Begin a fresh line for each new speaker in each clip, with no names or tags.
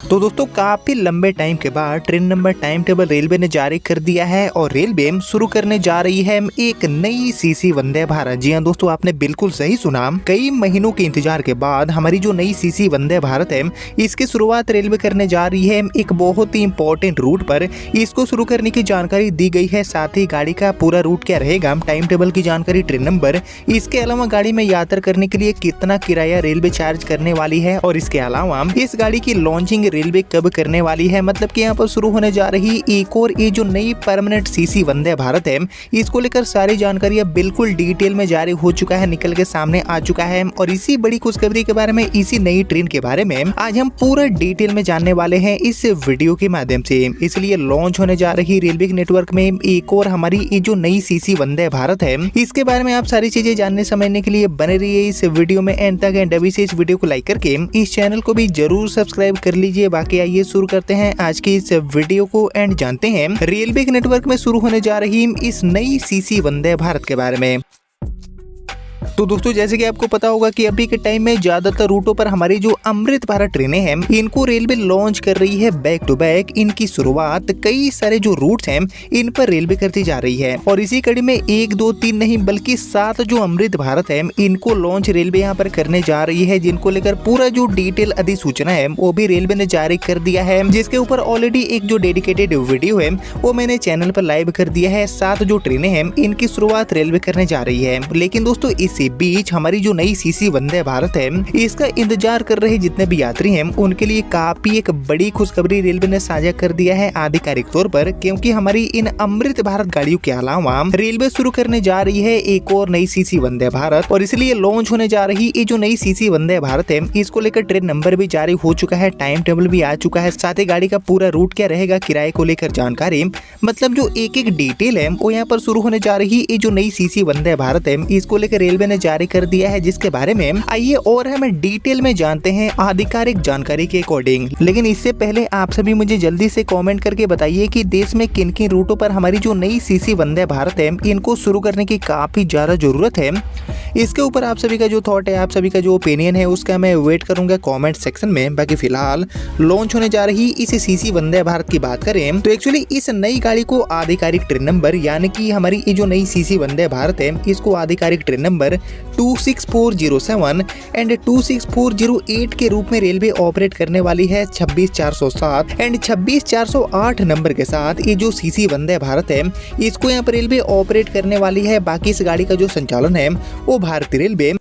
तो दोस्तों काफी लंबे टाइम के बाद train number time table railway ने जारी कर दिया है और रेलवे शुरू करने जा रही है एक नई सीसी वंदे भारत। जी हाँ दोस्तों, आपने बिल्कुल सही सुना। कई महीनों के इंतजार के बाद हमारी जो नई सीसी वंदे भारत है, इसकी शुरुआत रेलवे करने जा रही है एक बहुत ही इंपॉर्टेंट रूट पर। इसको शुरू करने की जानकारी दी गई है, साथ ही गाड़ी का पूरा रूट क्या रहेगा, टाइम टेबल की जानकारी, ट्रेन नंबर, इसके अलावा गाड़ी में यात्रा करने के लिए कितना किराया रेलवे चार्ज करने वाली है और इसके अलावा इस गाड़ी की लॉन्चिंग रेलवे कब करने वाली है। मतलब कि यहाँ पर शुरू होने जा रही एक और ये जो नई परमानेंट सीसी वंदे भारत है, इसको लेकर सारी जानकारी अब बिल्कुल डिटेल में जारी हो चुका है, निकल के सामने आ चुका है। और इसी बड़ी खुशखबरी के बारे में, इसी नई ट्रेन के बारे में आज हम पूरा डिटेल में जानने वाले हैं इस वीडियो के माध्यम से। इसलिए लॉन्च होने जा रही रेलवे के नेटवर्क में एक और हमारी ये जो नई सीसी वंदे भारत है, इसके बारे में आप सारी चीजें जानने समझने के लिए बने रहिए इस वीडियो में एंड तक। एंड अभी से इस वीडियो को लाइक करके इस चैनल को भी जरूर सब्सक्राइब कर लीजिए। बाकी आइए शुरू करते हैं आज की इस वीडियो को एंड जानते हैं रेलवे के नेटवर्क में शुरू होने जा रही इस नई सीसी वंदे भारत के बारे में। तो दोस्तों, जैसे कि आपको पता होगा कि अभी के टाइम में ज्यादातर रूटों पर हमारी जो अमृत भारत ट्रेनें हैं, इनको रेलवे लॉन्च कर रही है बैक टू बैक। इनकी शुरुआत कई सारे जो रूट्स हैं इन पर रेलवे करती जा रही है और इसी कड़ी में 1, 2, 3 नहीं बल्कि 7 जो अमृत भारत है, इनको लॉन्च रेलवे यहाँ पर करने जा रही है, जिनको लेकर पूरा जो डिटेल अधिसूचना है वो भी रेलवे ने जारी कर दिया है, जिसके ऊपर ऑलरेडी एक जो डेडिकेटेड वीडियो है वो मैंने चैनल पर लाइव कर दिया है। 7 जो ट्रेनें हैं इनकी शुरुआत रेलवे करने जा रही है। लेकिन दोस्तों, इसी बीच हमारी जो नई सीसी वंदे भारत है, इसका इंतजार कर रहे जितने भी यात्री हैं उनके लिए काफी एक बड़ी खुशखबरी रेलवे ने साझा कर दिया है आधिकारिक तौर पर, क्योंकि हमारी इन अमृत भारत गाड़ियों के अलावा रेलवे शुरू करने जा रही है एक और नई सीसी वंदे भारत। और इसलिए लॉन्च होने जा रही ये जो नई सीसी वंदे भारत है, इसको लेकर ट्रेन नंबर भी जारी हो चुका है, टाइम टेबल भी आ चुका है, साथ ही गाड़ी का पूरा रूट क्या रहेगा, किराए को लेकर जानकारी, मतलब जो एक एक डिटेल है वो यहाँ पर शुरू होने जा रही ये जो नई सीसी वंदे भारत है, इसको लेकर रेलवे ने जारी कर दिया है, जिसके बारे में आइए और हमें डिटेल में जानते हैं आधिकारिक जानकारी के अकॉर्डिंग। लेकिन इससे पहले आप सभी मुझे जल्दी से कमेंट करके बताइए कि देश में किन किन रूटों पर हमारी जो नई सीसी वंदे भारत है, इनको शुरू करने की काफी ज्यादा जरूरत है। इसके ऊपर आप सभी का जो थॉट है, आप सभी का जो ओपिनियन है, उसका मैं वेट करूंगा कमेंट सेक्शन में। बाकी फिलहाल लॉन्च होने जा रही इस सीसी वंदे भारत की बात करें तो एक्चुअली इस नई गाड़ी को आधिकारिक ट्रेन नंबर, यानी कि हमारी ये जो नई सीसी वंदे भारत है, इसको आधिकारिक ट्रेन नंबर 26407 एंड 26408 के रूप में रेलवे ऑपरेट करने वाली है 26407 एंड 26408 नंबर के साथ ये जो सीसी वंदे भारत है, इसको यहाँ पर रेलवे ऑपरेट करने वाली है। बाकी इस गाड़ी का जो संचालन है वो भारतीय रेलवे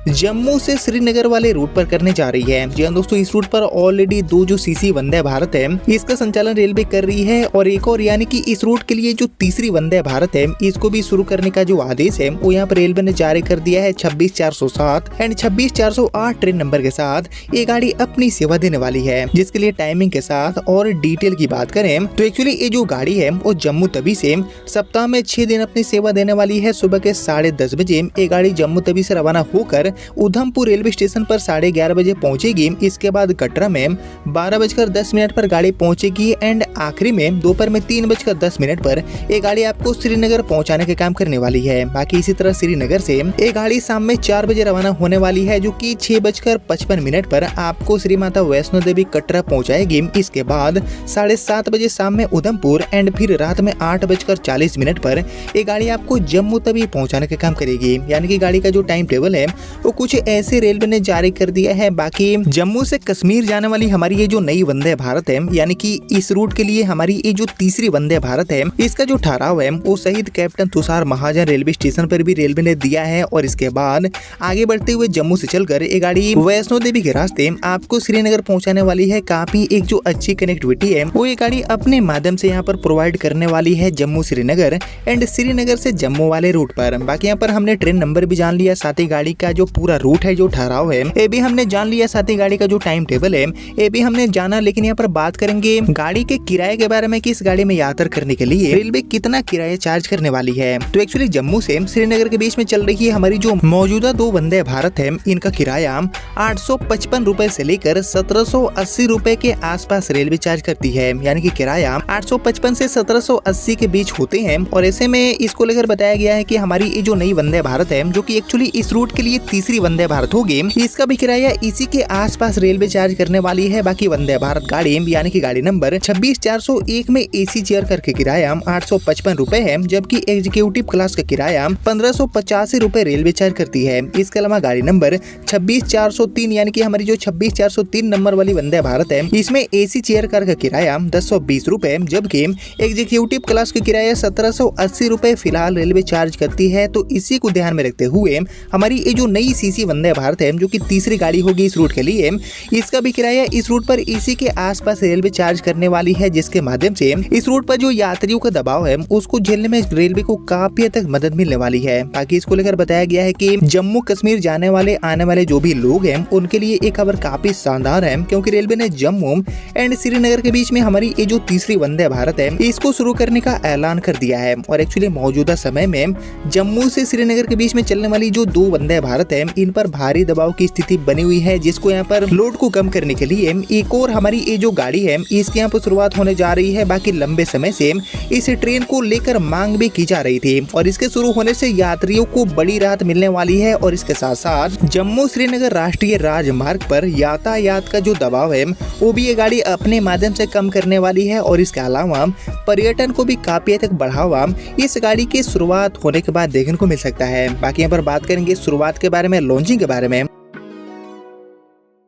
जम्मू से श्रीनगर वाले रूट पर करने जा रही है। जी हाँ दोस्तों, इस रूट पर ऑलरेडी 2 जो सीसी वंदे भारत है, इसका संचालन रेलवे कर रही है और एक और, यानी कि इस रूट के लिए जो तीसरी वंदे भारत है, इसको भी शुरू करने का जो आदेश है वो यहाँ पर रेलवे ने जारी कर दिया है 26407 एंड 26408 ट्रेन नंबर के साथ ये गाड़ी अपनी सेवा देने वाली है। जिसके लिए टाइमिंग के साथ और डिटेल की बात करें तो एक्चुअली ये जो गाड़ी है वो जम्मू तवी से सप्ताह में 6 दिन अपनी सेवा देने वाली है। सुबह के 10:30 बजे ये गाड़ी जम्मू तवी से रवाना होकर उधमपुर रेलवे स्टेशन पर 11:30 बजे पहुंचेगी। इसके बाद कटरा में 12:10 पर गाड़ी पहुंचेगी एंड आखिरी में दोपहर में 3:10 पर ये गाड़ी आपको श्रीनगर पहुंचाने का काम करने वाली है। बाकी इसी तरह श्रीनगर से ये गाड़ी शाम में 4 बजे रवाना होने वाली है, जो कि 6:55 पर आपको श्री माता वैष्णो देवी कटरा पहुंचाएगी। इसके बाद 7:30 बजे शाम में उधमपुर एंड फिर रात में 8:40 पर ये गाड़ी आपको जम्मू तवी पहुंचाने का काम करेगी। यानी कि गाड़ी का जो टाइम टेबल है वो कुछ ऐसे रेलवे ने जारी कर दिया है। बाकी जम्मू से कश्मीर जाने वाली हमारी ये जो नई वंदे भारत है, यानी कि इस रूट के लिए हमारी ये जो तीसरी वंदे भारत है, इसका जो ठहराव है वो शहीद कैप्टन तुषार महाजन रेलवे स्टेशन पर भी रेलवे ने दिया है। और इसके बाद आगे बढ़ते हुए जम्मू से चलकर ये गाड़ी वैष्णो देवी के रास्ते आपको श्रीनगर पहुंचाने वाली है। काफी एक जो अच्छी कनेक्टिविटी है वो ये गाड़ी अपने माध्यम से यहाँ पर प्रोवाइड करने वाली है जम्मू श्रीनगर एंड श्रीनगर से जम्मू वाले रूट पर। बाकी यहाँ पर हमने ट्रेन नंबर भी जान लिया, साथ ही गाड़ी का जो पूरा रूट है, जो ठहराव है, ये भी हमने जान लिया, साथ ही गाड़ी का जो टाइम टेबल है ये भी हमने जाना। लेकिन यहाँ पर बात करेंगे गाड़ी के किराए के बारे में कि इस गाड़ी में यात्रा करने के लिए रेलवे कितना किराया चार्ज करने वाली है। तो एक्चुअली जम्मू से श्रीनगर के बीच में चल रही है हमारी जो मौजूदा 2 वंदे भारत है, इनका किराया 855 रुपए से लेकर 1780 रुपए के आसपास रेलवे चार्ज करती है। यानी कि किराया 855 से 1780 के बीच होते हैं। और ऐसे में इसको लेकर बताया गया है कि हमारी ये जो नई वंदे भारत है, जो कि एक्चुअली इस रूट के लिए तीसरी वंदे भारत होगी इसका भी किराया इसी के आसपास रेलवे चार्ज करने वाली है। बाकी वंदे भारत गाड़ी यानी कि गाड़ी नंबर 26401 में एसी चेयर करके किराया 855 रुपए है, जबकि एग्जीक्यूटिव क्लास का किराया 1585 रुपए रेलवे चार्ज करती है। इसके अलावा गाड़ी नंबर 26403 यानी कि हमारी जो 26403 नंबर वाली वंदे भारत है इसमें एसी चेयर कार का किराया 1020 रुपए, जबकि एग्जीक्यूटिव क्लास का किराया 1780 रुपए फिलहाल रेलवे चार्ज करती है। तो इसी को ध्यान में रखते हुए हमारी ये जो नई सीसी वंदे भारत है जो कि तीसरी गाड़ी होगी इस रूट के लिए, इसका भी किराया इस रूट पर इसी के आसपास रेलवे चार्ज करने वाली है, जिसके माध्यम से इस रूट पर जो यात्रियों का दबाव है उसको झेलने में रेलवे को काफी हद तक मदद मिलने वाली है। बाकी इसको लेकर बताया गया है कि जम्मू कश्मीर जाने वाले आने वाले जो भी लोग हैं उनके लिए एक खबर काफी शानदार है, क्योंकि रेलवे ने जम्मू एंड श्रीनगर के बीच में हमारी ये जो तीसरी वंदे भारत है इसको शुरू करने का ऐलान कर दिया है। और एक्चुअली मौजूदा समय में जम्मू से श्रीनगर के बीच में चलने वाली जो दो वंदे भारत है इन पर भारी दबाव की स्थिति बनी हुई है, जिसको यहाँ पर लोड को कम करने के लिए एक और हमारी ये जो गाड़ी है इसकी यहाँ पर शुरुआत होने जा रही है। बाकी लंबे समय से इस ट्रेन को लेकर मांग भी की जा रही थी और इसके शुरू होने से यात्रियों को बड़ी राहत मिलने वाली है। और इसके साथ साथ जम्मू श्रीनगर राष्ट्रीय राजमार्ग पर यातायात का जो दबाव है वो भी ये गाड़ी अपने माध्यम से कम करने वाली है। और इसके अलावा पर्यटन को भी काफी हद तक बढ़ावा इस गाड़ी की शुरुआत होने के बाद देखने को मिल सकता है। बाकी यहाँ पर बात करेंगे शुरुआत के बारे में, लॉन्चिंग के बारे में।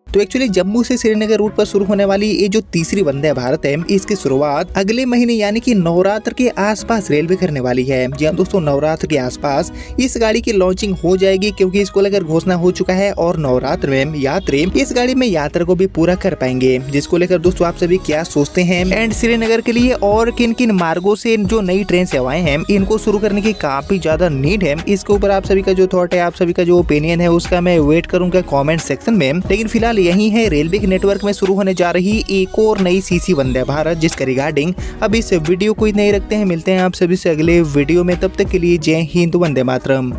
तो एक्चुअली जम्मू से श्रीनगर रूट पर शुरू होने वाली ये जो तीसरी वंदे भारत है इसकी शुरुआत अगले महीने यानी कि नवरात्र के आसपास रेलवे करने वाली है। जी हाँ दोस्तों, नवरात्र के आसपास इस गाड़ी की लॉन्चिंग हो जाएगी, क्योंकि इसको लेकर घोषणा हो चुका है और नवरात्र में यात्री इस गाड़ी में यात्रा को भी पूरा कर पाएंगे। जिसको लेकर दोस्तों आप सभी क्या सोचते हैं एंड श्रीनगर के लिए और किन किन मार्गों से जो नई ट्रेन सेवाएं हैं इनको शुरू करने की काफी ज्यादा नीड है। इसके ऊपर आप सभी का जो थॉट है, आप सभी का जो ओपिनियन है उसका मैं वेट करूंगा कॉमेंट सेक्शन में। लेकिन फिलहाल यही है रेलवे के नेटवर्क में शुरू होने जा रही एक और नई सीसी वंदे भारत, जिसका रिगार्डिंग अब इस वीडियो को इतना ही रखते हैं। मिलते हैं आप सभी से अगले वीडियो में, तब तक के लिए जय हिंद, वंदे मातरम।